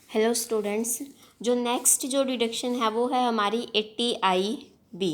Hello students, जो next जो deduction है वो है हमारी 80IB।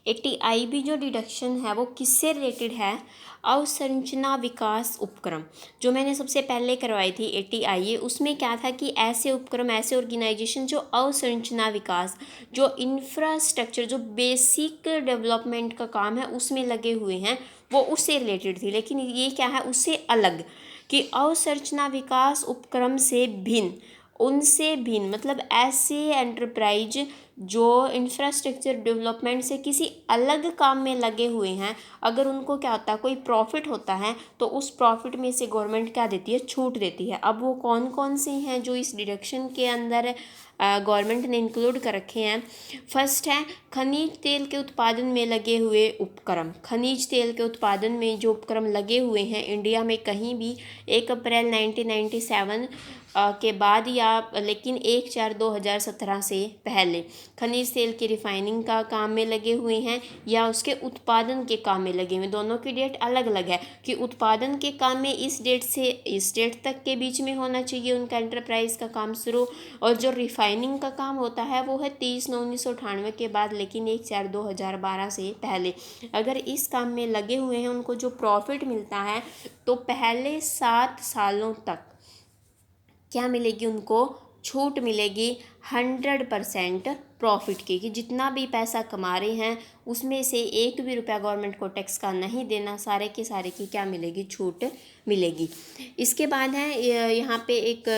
80IB जो डिडक्शन है वो किससे रिलेटेड है? अवसंरचना विकास उपक्रम। जो मैंने सबसे पहले करवाई थी 80IA, उसमें क्या था कि ऐसे उपक्रम, ऐसे ऑर्गेनाइजेशन जो अवसंरचना विकास, जो इंफ्रास्ट्रक्चर, जो बेसिक डेवलपमेंट का काम है उसमें लगे हुए हैं, वो उससे रिलेटेड थी। लेकिन ये क्या है, उससे अलग, कि अवसंरचना विकास उपक्रम से भिन्न, उनसे भिन्न मतलब ऐसे एंटरप्राइज जो इंफ्रास्ट्रक्चर डेवलपमेंट से किसी अलग काम में लगे हुए हैं, अगर उनको क्या होता है, कोई प्रॉफिट होता है तो उस प्रॉफिट में से गवर्नमेंट क्या देती है, छूट देती है। अब वो कौन कौन से हैं जो इस डिडक्शन के अंदर गवर्नमेंट ने इंक्लूड कर रखे हैं? फर्स्ट है खनिज तेल के उत्पादन में लगे हुए उपक्रम। खनिज तेल के उत्पादन में जो उपक्रम लगे हुए हैं इंडिया में कहीं भी 1 अप्रैल 1997 के बाद, या लेकिन 1/4/2017 से पहले खनिज तेल की रिफाइनिंग का काम में लगे हुए हैं या उसके उत्पादन के काम में लगे हुए हैं। दोनों की डेट अलग अलग है कि उत्पादन के काम में इस डेट से इस डेट तक के बीच में होना चाहिए उनका एंटरप्राइज का काम शुरू, और जो रिफाइनिंग का काम होता है वो है 30/9/1998 के बाद, लेकिन 1/4/2012 से पहले। अगर इस काम में लगे हुए हैं उनको जो प्रॉफिट मिलता है तो पहले 7 सालों तक क्या मिलेगी, उनको छूट मिलेगी 100% प्रॉफिट की, कि जितना भी पैसा कमा रहे हैं उसमें से एक भी रुपया गवर्नमेंट को टैक्स का नहीं देना, सारे के सारे की क्या मिलेगी, छूट मिलेगी। इसके बाद है यहाँ पे एक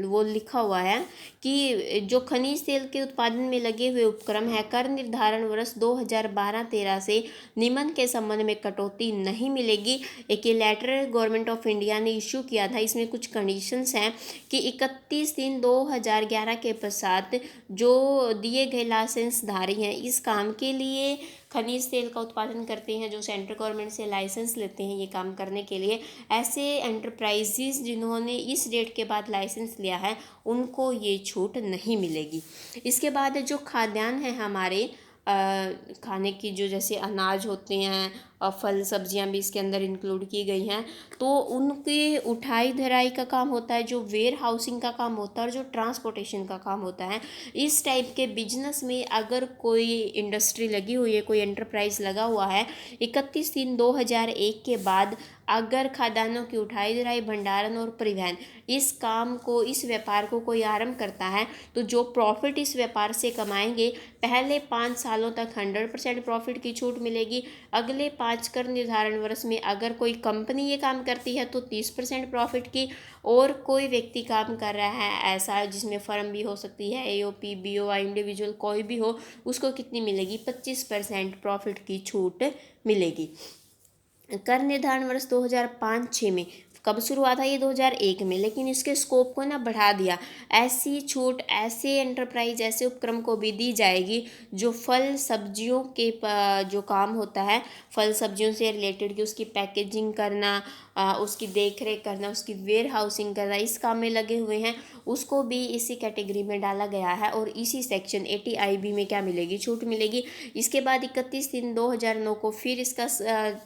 वो लिखा हुआ है कि जो खनिज तेल के उत्पादन में लगे हुए उपक्रम है, कर निर्धारण वर्ष 2012-13 से निम्न के संबंध में कटौती नहीं मिलेगी। एक ये लेटर गवर्नमेंट ऑफ इंडिया ने इशू किया था, इसमें कुछ कंडीशंस हैं कि 31/3/2011 के पश्चात जो दिए गए लाइसेंसधारी हैं इस काम के लिए, खनिज तेल का उत्पादन करते हैं, जो सेंट्रल गवर्नमेंट से लाइसेंस लेते हैं ये काम करने के लिए, ऐसे एंटरप्राइजेज जिन्होंने इस डेट के बाद लाइसेंस लिया है उनको ये छूट नहीं मिलेगी। इसके बाद जो खाद्यान्न है हमारे खाने की, जो जैसे अनाज होते हैं, फल सब्जियां भी इसके अंदर इंक्लूड की गई हैं, तो उनकी उठाई धराई का काम होता है, जो वेयर हाउसिंग का काम होता है और जो ट्रांसपोर्टेशन का काम होता है। इस टाइप के बिजनेस में अगर कोई इंडस्ट्री लगी हुई है, कोई एंटरप्राइज लगा हुआ है, 31/3/2001 के बाद अगर खाद्यान्नों की उठाई धराई, भंडारण और परिवहन, इस काम को, इस व्यापार को कोई आरंभ करता है तो जो प्रॉफिट इस व्यापार से कमाएंगे पहले 5 सालों तक 100% प्रॉफिट की छूट मिलेगी। अगले 5 कर निर्धारण वर्ष में अगर कोई कंपनी ये काम करती है तो 30% प्रॉफिट की, और कोई व्यक्ति काम कर रहा है ऐसा जिसमें फर्म भी हो सकती है, AOP, BOI, इंडिविजुअल कोई भी हो, उसको कितनी मिलेगी, 25% प्रॉफिट की छूट मिलेगी। कर निर्धारण वर्ष 2005-6 में कब शुरू हुआ था, ये 2001 में, लेकिन इसके स्कोप को ना बढ़ा दिया। ऐसी छूट ऐसे एंटरप्राइज, ऐसे उपक्रम को भी दी जाएगी जो फल सब्जियों के जो काम होता है, फल सब्जियों से रिलेटेड, कि उसकी पैकेजिंग करना, उसकी देख रेख करना, उसकी वेयर हाउसिंग करना, इस काम में लगे हुए हैं, उसको भी इसी कैटेगरी में डाला गया है और इसी सेक्शन 80IB में क्या मिलेगी, छूट मिलेगी। इसके बाद 31/3/2009 को फिर इसका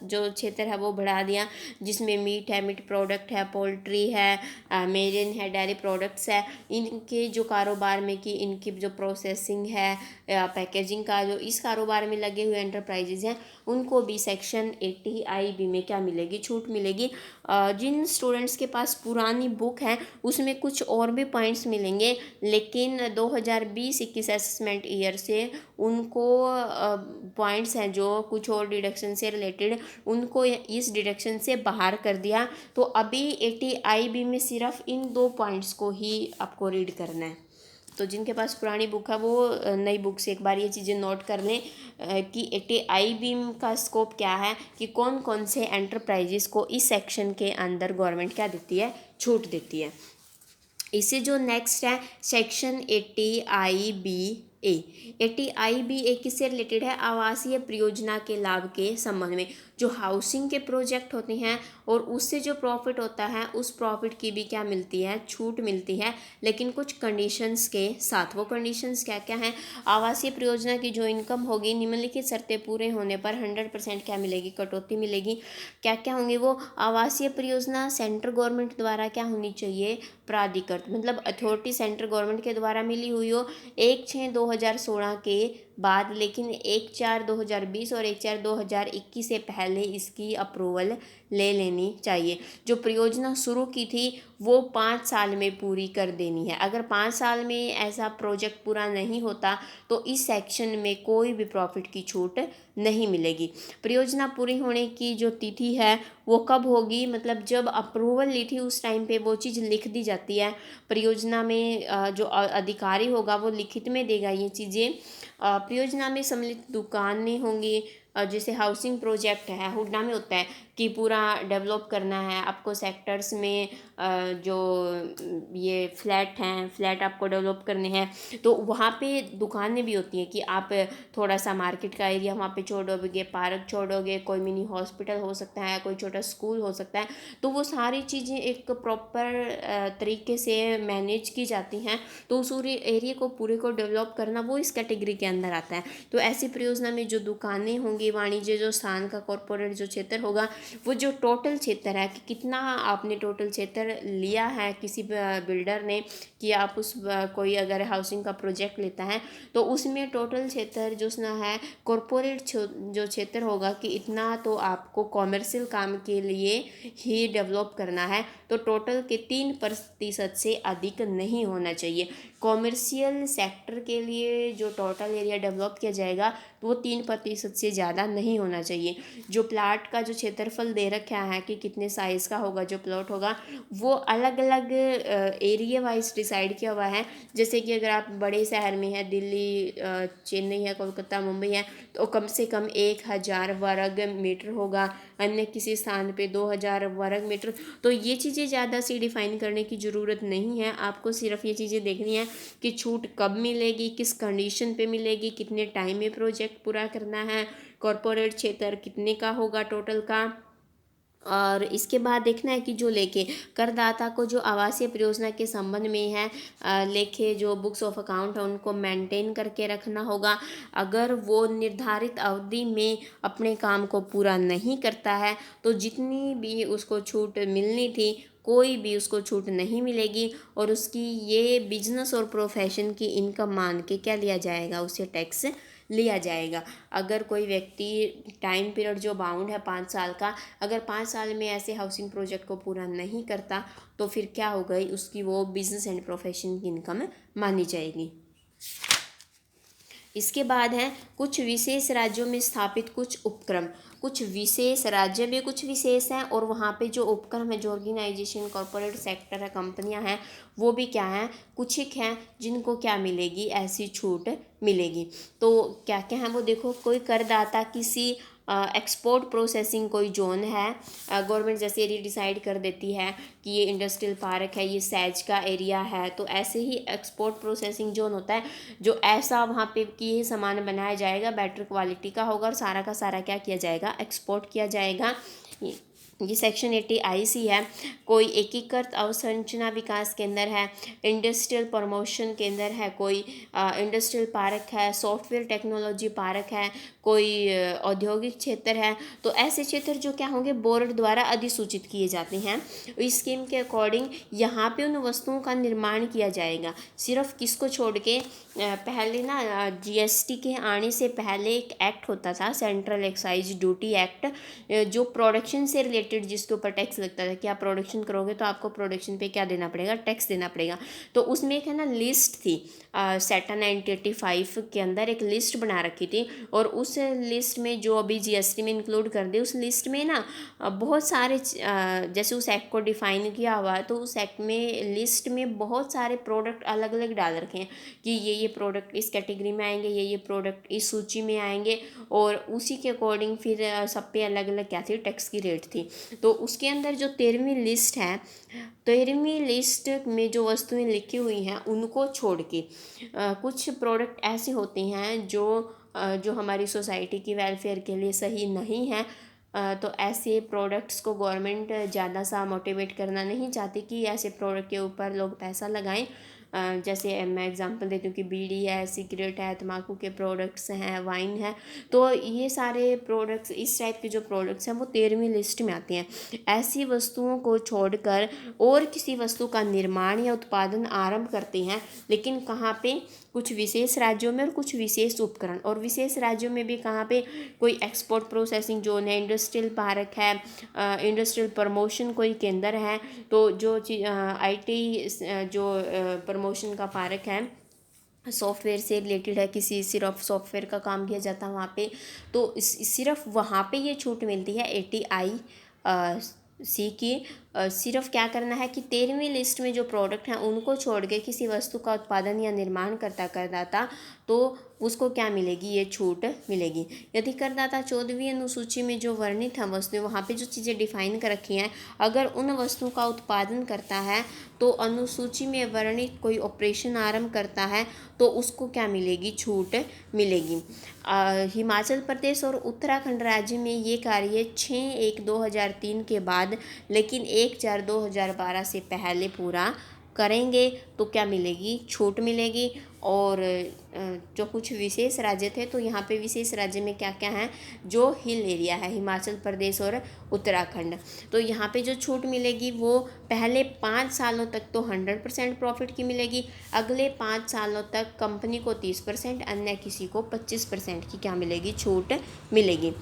जो क्षेत्र है वो बढ़ा दिया, जिसमें मीट है, मीट प्रोडक्ट है, पोल्ट्री है, मेरिन है, डेयरी प्रोडक्ट्स है, इनके जो कारोबार में कि इनकी जो प्रोसेसिंग है, पैकेजिंग का, जो इस कारोबार में लगे हुए एंटरप्राइजेज हैं उनको भी सेक्शन 80IB में क्या मिलेगी, छूट मिलेगी। जिन स्टूडेंट्स के पास पुरानी बुक है उसमें कुछ और भी पॉइंट्स मिलेंगे, लेकिन 2020-21 असेसमेंट ईयर से उनको पॉइंट्स हैं जो कुछ और डिडक्शन से रिलेटेड, उनको इस डिडक्शन से बाहर कर दिया। तो अभी 80IB में सिर्फ इन 2 पॉइंट्स को ही आपको रीड करना है। तो जिनके पास पुरानी बुक है वो नई बुक से एक बार ये चीज़ें नोट कर लें कि 80IB का स्कोप क्या है, कि कौन कौन से एंटरप्राइजेस को इस सेक्शन के अंदर गवर्नमेंट क्या देती है, छूट देती है। इससे जो नेक्स्ट है सेक्शन 80IB-A। 80IB-A किससे रिलेटेड है, आवासीय परियोजना के लाभ के संबंध में। जो हाउसिंग के प्रोजेक्ट होते हैं और उससे जो प्रॉफिट होता है उस प्रॉफिट की भी क्या मिलती है, छूट मिलती है, लेकिन कुछ कंडीशंस के साथ। वो कंडीशंस क्या क्या हैं, आवासीय परियोजना की जो इनकम होगी निम्नलिखित शर्तें पूरे होने पर 100% क्या मिलेगी, कटौती मिलेगी। क्या क्या होंगी वो, आवासीय परियोजना सेंट्रल गवर्नमेंट द्वारा क्या होनी चाहिए, प्राधिकृत मतलब अथॉरिटी सेंट्रल गवर्नमेंट के द्वारा मिली हुई हो 1/6/2016 के बाद, लेकिन 1/4/2020 और 1/4/2021 से पहले इसकी अप्रूवल ले लेनी चाहिए। जो परियोजना शुरू की थी वो 5 साल में पूरी कर देनी है। अगर 5 साल में ऐसा प्रोजेक्ट पूरा नहीं होता तो इस सेक्शन में कोई भी प्रॉफिट की छूट नहीं मिलेगी। परियोजना पूरी होने की जो तिथि है वो कब होगी, मतलब जब अप्रूवल ली थी उस टाइम पे वो चीज़ लिख दी जाती है परियोजना में। जो अधिकारी होगा वो लिखित में देगा ये चीज़ें। परियोजना में सम्मिलित दुकानें होंगी। जैसे हाउसिंग प्रोजेक्ट है, हुडा में होता है कि पूरा डेवलप करना है आपको सेक्टर्स में। जो ये फ्लैट हैं, फ्लैट आपको डेवलप करने हैं, तो वहाँ पे दुकानें भी होती हैं कि आप थोड़ा सा मार्केट का एरिया वहाँ पे छोड़ोगे, पार्क छोड़ोगे, कोई मिनी हॉस्पिटल हो सकता है, कोई छोटा स्कूल हो सकता है। तो वो सारी चीज़ें एक प्रॉपर तरीके से मैनेज की जाती हैं। तो उस एरिया को पूरे को डेवलप करना वो इस कैटेगरी के अंदर आता है। तो ऐसी परियोजना में जो दुकानें होंगी, वाणिज्य जो स्थान का कॉरपोरेट जो क्षेत्र होगा, वो जो टोटल क्षेत्र है कि कितना आपने टोटल क्षेत्र लिया है किसी बिल्डर ने, कि आप उस कोई अगर हाउसिंग का प्रोजेक्ट लेता है तो उसमें टोटल क्षेत्र जो ना है कॉरपोरेट जो क्षेत्र होगा कि इतना तो आपको कॉमर्शियल काम के लिए ही डेवलप करना है। तो टोटल के 3% से अधिक नहीं होना चाहिए। कॉमर्शियल सेक्टर के लिए जो टोटल एरिया डेवलप किया जाएगा तो वो 3% से ज़्यादा नहीं होना चाहिए। जो प्लाट का जो क्षेत्रफल दे रखा है कि कितने साइज़ का होगा जो प्लॉट होगा, वो अलग अलग एरिया वाइज डिसाइड किया हुआ है। जैसे कि अगर आप बड़े शहर में है, दिल्ली, चेन्नई है, कोलकाता, मुंबई है, तो कम से कम 1000 वर्ग मीटर होगा, अन्य किसी स्थान पे 2000 वर्ग मीटर। तो ये चीज़ें ज़्यादा सी डिफाइन करने की ज़रूरत नहीं है। आपको सिर्फ ये चीज़ें देखनी है कि छूट कब मिलेगी, किस कंडीशन पे मिलेगी, कितने टाइम में प्रोजेक्ट पूरा करना है, कॉरपोरेट क्षेत्र कितने का होगा टोटल का। और इसके बाद देखना है कि जो लेखे करदाता को जो आवासीय परियोजना के संबंध में है, लेखे जो बुक्स ऑफ अकाउंट है उनको मेंटेन करके रखना होगा। अगर वो निर्धारित अवधि में अपने काम को पूरा नहीं करता है तो जितनी भी उसको छूट मिलनी थी कोई भी उसको छूट नहीं मिलेगी, और उसकी ये बिजनेस और प्रोफेशन की इनकम मान के क्या लिया जाएगा, उससे टैक्स लिया जाएगा। अगर कोई व्यक्ति टाइम पीरियड जो बाउंड है 5 साल का, अगर 5 साल में ऐसे हाउसिंग प्रोजेक्ट को पूरा नहीं करता तो फिर क्या हो गई, उसकी वो बिजनेस एंड प्रोफेशन की इनकम मानी जाएगी। इसके बाद है कुछ विशेष राज्यों में स्थापित कुछ उपक्रम। कुछ विशेष राज्य में कुछ विशेष हैं और वहाँ पे जो उपक्रम है, जो ऑर्गेनाइजेशन, कॉरपोरेट सेक्टर है, कंपनियाँ हैं, वो भी क्या हैं, कुछ एक हैं जिनको क्या मिलेगी, ऐसी छूट मिलेगी। तो क्या क्या है वो देखो। कोई करदाता किसी एक्सपोर्ट प्रोसेसिंग कोई जोन है, गवर्नमेंट जैसे एरिया डिसाइड कर देती है कि ये इंडस्ट्रियल पार्क है, ये सैज का एरिया है, तो ऐसे ही एक्सपोर्ट प्रोसेसिंग जोन होता है जो ऐसा वहाँ पे कि ये सामान बनाया जाएगा, बेटर क्वालिटी का होगा और सारा का सारा क्या किया जाएगा, एक्सपोर्ट किया जाएगा। ये सेक्शन 80 IC है। कोई एकीकृत अवसंरचना विकास केंद्र है, इंडस्ट्रियल प्रमोशन केंद्र है, कोई इंडस्ट्रियल पार्क है, सॉफ्टवेयर टेक्नोलॉजी पार्क है, कोई औद्योगिक क्षेत्र है। तो ऐसे क्षेत्र जो क्या होंगे, बोर्ड द्वारा अधिसूचित किए जाते हैं। इस स्कीम के अकॉर्डिंग यहाँ पे उन वस्तुओं का निर्माण किया जाएगा। सिर्फ किसको छोड़ के, पहले ना GST के आने से पहले एक एक्ट होता था, सेंट्रल एक्साइज ड्यूटी एक्ट, जो प्रोडक्शन से रिलेटेड जिसके ऊपर टैक्स लगता था कि आप प्रोडक्शन करोगे तो आपको प्रोडक्शन पे क्या देना पड़ेगा, टैक्स देना पड़ेगा। तो उसमें एक है ना लिस्ट थी, सेटा 1985 के अंदर एक लिस्ट बना रखी थी, और उस लिस्ट में जो अभी GST में इंक्लूड कर दे, उस लिस्ट में ना बहुत सारे जैसे उस एक्ट को डिफाइन किया हुआ है, तो उस एक्ट में लिस्ट में बहुत सारे प्रोडक्ट अलग अलग डाल रखे हैं कि ये प्रोडक्ट इस कैटेगरी में आएंगे, ये प्रोडक्ट इस सूची में आएंगे, और उसी के अकॉर्डिंग फिर सब पे अलग अलग क्या थी, टैक्स की रेट थी। तो उसके अंदर जो 13वीं लिस्ट है, 13वीं लिस्ट में जो वस्तुएं लिखी हुई हैं उनको छोड़ के कुछ प्रोडक्ट ऐसे होते हैं जो हमारी सोसाइटी की वेलफेयर के लिए सही नहीं है। तो ऐसे प्रोडक्ट्स को गवर्नमेंट ज़्यादा सा मोटिवेट करना नहीं चाहती कि ऐसे प्रोडक्ट के ऊपर लोग पैसा लगाएं। जैसे मैं एग्जांपल देती हूँ कि बीड़ी है, सिगरेट है, तम्बाकू के प्रोडक्ट्स हैं, वाइन है, तो ये सारे प्रोडक्ट्स, इस टाइप के जो प्रोडक्ट्स हैं वो 13वीं लिस्ट में आते हैं। ऐसी वस्तुओं को छोड़कर और किसी वस्तु का निर्माण या उत्पादन आरंभ करते हैं, लेकिन कहाँ पे, कुछ विशेष राज्यों में और कुछ विशेष उपकरण, और विशेष राज्यों में भी कहाँ पे, कोई एक्सपोर्ट प्रोसेसिंग जोन है, इंडस्ट्रियल पार्क है, इंडस्ट्रियल प्रमोशन कोई केंद्र है, तो जो IT जो प्रमोशन का पार्क है, सॉफ्टवेयर से रिलेटेड है, किसी सिर्फ सॉफ्टवेयर का काम किया जाता है वहाँ पे, तो सिर्फ वहाँ पे ये छूट मिलती है ATIC की। सिर्फ क्या करना है कि 13वीं लिस्ट में जो प्रोडक्ट हैं उनको छोड़ के किसी वस्तु का उत्पादन या निर्माण करदाता, तो उसको क्या मिलेगी, ये छूट मिलेगी। यदि करदाता 14वीं अनुसूची में जो वर्णित है वस्तुएं, वहाँ पे जो चीज़ें डिफाइन कर रखी हैं, अगर उन वस्तुओं का उत्पादन करता है तो अनुसूची में वर्णित कोई ऑपरेशन आरंभ करता है तो उसको क्या मिलेगी, छूट मिलेगी। हिमाचल प्रदेश और उत्तराखंड राज्य में ये कार्य 6/1/2003 के बाद, लेकिन 1/4/2012 से पहले पूरा करेंगे तो क्या मिलेगी, छूट मिलेगी। और जो कुछ विशेष राज्य थे, तो यहाँ पे विशेष राज्य में क्या क्या है, जो हिल एरिया है, हिमाचल प्रदेश और उत्तराखंड, तो यहाँ पे जो छूट मिलेगी वो पहले 5 सालों तक तो 100% प्रॉफिट की मिलेगी, अगले 5 सालों तक कंपनी को 30%, अन्य किसी को 25% की क्या मिलेगी, छूट मिलेगी।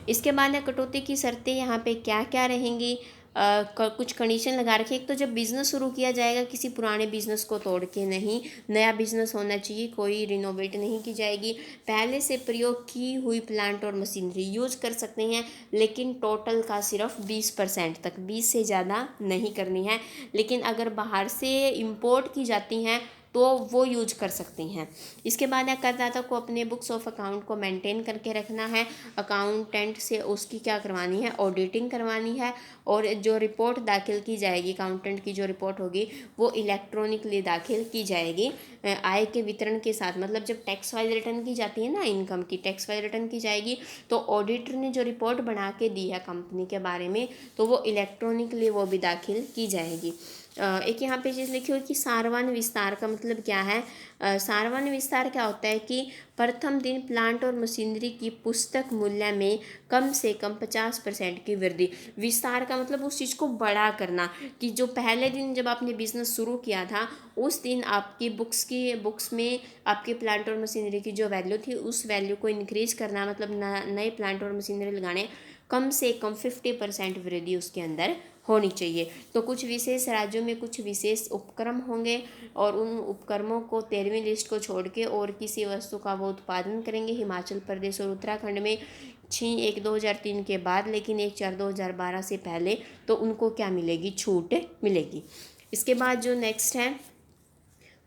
इसके बाद कटौती की शर्तें यहाँ पे क्या क्या रहेंगी, कुछ कंडीशन लगा रखी है। एक तो जब बिज़नेस शुरू किया जाएगा, किसी पुराने बिज़नेस को तोड़ के नहीं, नया बिज़नेस होना चाहिए, कोई रिनोवेट नहीं की जाएगी। पहले से प्रयोग की हुई प्लांट और मशीनरी यूज कर सकते हैं, लेकिन टोटल का सिर्फ 20% तक, 20 से ज़्यादा नहीं करनी है। लेकिन अगर बाहर से इंपोर्ट की जाती हैं तो वो यूज कर सकती हैं। इसके बाद करदाता को अपने बुक्स ऑफ अकाउंट को मेंटेन करके रखना है, अकाउंटेंट से उसकी क्या करवानी है, ऑडिटिंग करवानी है, और जो रिपोर्ट दाखिल की जाएगी, अकाउंटेंट की जो रिपोर्ट होगी वो इलेक्ट्रॉनिकली दाखिल की जाएगी आय के वितरण के साथ। मतलब जब टैक्स फाइल रिटर्न की जाती है ना, इनकम की टैक्स फाइल रिटर्न की जाएगी, तो ऑडिटर ने जो रिपोर्ट बना के दी है कंपनी के बारे में, तो वो इलेक्ट्रॉनिकली वो भी दाखिल की जाएगी। एक यहाँ पे चीज़ लिखी हुई कि सारवान विस्तार का मतलब क्या है। सारवान विस्तार क्या होता है कि प्रथम दिन प्लांट और मशीनरी की पुस्तक मूल्य में कम से कम 50% की वृद्धि। विस्तार का मतलब उस चीज़ को बड़ा करना, कि जो पहले दिन जब आपने बिजनेस शुरू किया था उस दिन आपकी बुक्स में आपके प्लांट और मशीनरी की जो वैल्यू थी उस वैल्यू को इंक्रीज करना, मतलब नए प्लांट और मशीनरी लगाने, कम से कम 50% वृद्धि उसके अंदर होनी चाहिए। तो कुछ विशेष राज्यों में कुछ विशेष उपक्रम होंगे, और उन उपक्रमों को 13वीं लिस्ट को छोड़ के और किसी वस्तु का वो उत्पादन करेंगे हिमाचल प्रदेश और उत्तराखंड में 6/1/2003 के बाद, लेकिन 1/4/2012 से पहले, तो उनको क्या मिलेगी, छूट मिलेगी। इसके बाद जो नेक्स्ट है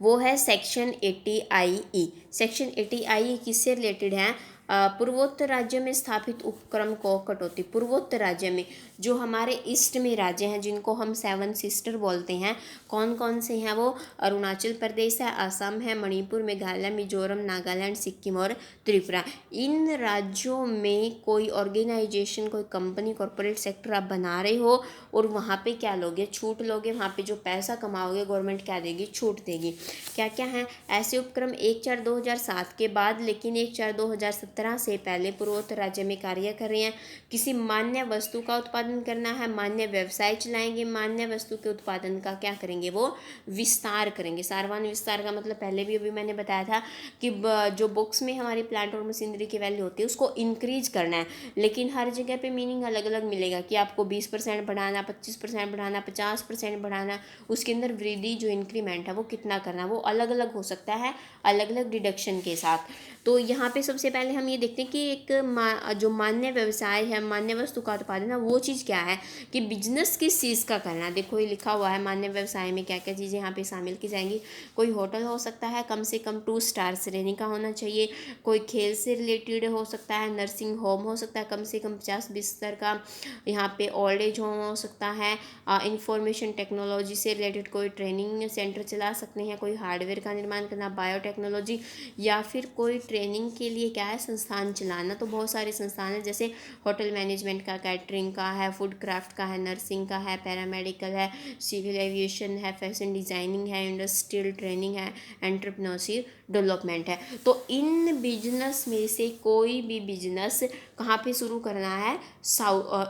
वो है सेक्शन 80IE। सेक्शन 80IE किससे रिलेटेड है, पूर्वोत्तर राज्य में स्थापित उपक्रम को कटौती। पूर्वोत्तर राज्य में जो हमारे ईस्ट में राज्य हैं, जिनको हम 7 सिस्टर बोलते हैं, कौन कौन से हैं वो, अरुणाचल प्रदेश है, असम है, मणिपुर, मेघालय, मिजोरम, नागालैंड, सिक्किम और त्रिपुरा। इन राज्यों में कोई ऑर्गेनाइजेशन, कोई कंपनी, कॉर्पोरेट सेक्टर आप बना रहे हो और वहाँ पे क्या लोगे, छूट लोगे, वहाँ पे जो पैसा कमाओगे गवर्नमेंट क्या देगी, छूट देगी। क्या क्या है ऐसे उपक्रम, 1/4/2007 के बाद, लेकिन 1/4/2017 से पहले पूर्वोत्तर राज्य में कार्य कर रहे हैं। किसी मान्य वस्तु का उत्पादन करना है, मान्य व्यवसाय चलाएंगे, मान्य वस्तु के उत्पादन का क्या करेंगे, वो विस्तार करेंगे। सारवान विस्तार का मतलब पहले भी अभी मैंने बताया था कि जो बुक्स में हमारी प्लांट और मशीनरी की वैल्यू होती है उसको इंक्रीज करना है, लेकिन हर जगह पे मीनिंग अलग अलग मिलेगा कि आपको 20% बढ़ाना, 25% बढ़ाना, 50% बढ़ाना, उसके अंदर वृद्धि जो इंक्रीमेंट है वो कितना करना, वो अलग अलग हो सकता है, अलग अलग डिडक्शन के साथ। तो यहाँ पे सबसे पहले हम ये देखते हैं कि एक जो मान्य व्यवसाय है, मान्य वस्तु का उत्पादन है, वो चीज़ क्या है कि बिजनेस किस चीज़ का करना है। देखो ये लिखा हुआ है मान्य व्यवसाय में क्या क्या चीज़ें यहाँ पे शामिल की जाएंगी। कोई होटल हो सकता है, कम से कम 2 स्टार श्रेणी का होना चाहिए। कोई खेल से रिलेटेड हो सकता है, नर्सिंग होम हो सकता है, कम से कम 50 बिस्तर का। यहाँ पे ओल्ड एज होम हो सकता सकता है, इंफॉर्मेशन टेक्नोलॉजी से रिलेटेड कोई ट्रेनिंग सेंटर चला सकते हैं, कोई हार्डवेयर का निर्माण करना, बायोटेक्नोलॉजी, या फिर कोई ट्रेनिंग के लिए क्या है संस्थान चलाना। तो बहुत सारे संस्थान हैं, जैसे होटल मैनेजमेंट का, कैटरिंग का है, फूड क्राफ्ट का है, नर्सिंग का है, पैरामेडिकल है, सिविल एविएशन है, फैशन डिज़ाइनिंग है, इंडस्ट्रियल ट्रेनिंग है, एंटरप्रेन्योरशिप डेवलपमेंट है। तो इन बिजनेस में से कोई भी बिजनेस कहाँ पे शुरू करना है,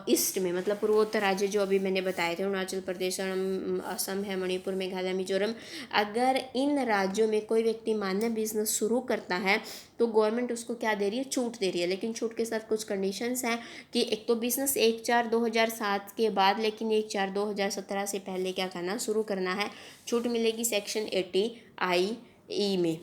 ईस्ट में, मतलब पूर्वोत्तर राज्य जो अभी मैंने बताए थे, अरुणाचल प्रदेश, असम है, मणिपुर, मेघालय, मिजोरम। अगर इन राज्यों में कोई व्यक्ति मान्य बिजनेस शुरू करता है तो गवर्नमेंट उसको क्या दे रही है, छूट दे रही है। लेकिन छूट के साथ कुछ कंडीशंस हैं कि एक तो बिजनेस 1/4/2007 के बाद, लेकिन 1/4/2017 से पहले क्या करना, शुरू करना है। छूट मिलेगी सेक्शन 80I में।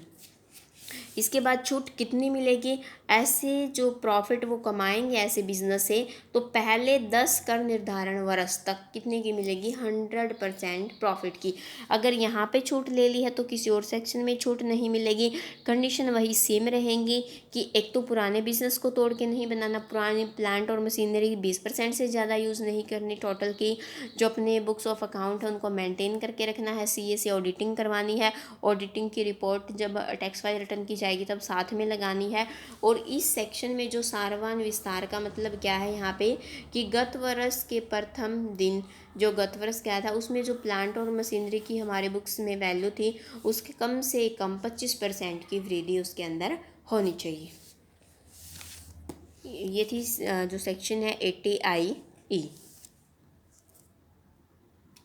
इसके बाद छूट कितनी मिलेगी, ऐसे जो प्रॉफिट वो कमाएंगे ऐसे बिजनेस से, तो पहले 10 कर निर्धारण वर्ष तक कितने की मिलेगी, 100% प्रॉफिट की। अगर यहाँ पे छूट ले ली है तो किसी और सेक्शन में छूट नहीं मिलेगी। कंडीशन वही सेम रहेंगी कि एक तो पुराने बिजनेस को तोड़ के नहीं बनाना, पुरानी प्लांट और मशीनरी 20% से ज़्यादा यूज़ नहीं करनी, टोटल की जो अपने बुक्स ऑफ अकाउंट है उनको मेंटेन करके रखना है, CA से ऑडिटिंग करवानी है, ऑडिटिंग की रिपोर्ट जब टैक्स फाइल रिटर्न की जाएगी तब साथ में लगानी है। और इस सेक्शन में जो सारवान विस्तार का मतलब क्या है यहाँ पे, कि गत वर्ष के प्रथम दिन, जो गत वर्ष क्या था उसमें जो प्लांट और मशीनरी की हमारे बुक्स में वैल्यू थी उसके कम से कम 25% की वृद्धि उसके अंदर होनी चाहिए। ये थी जो सेक्शन है 80I।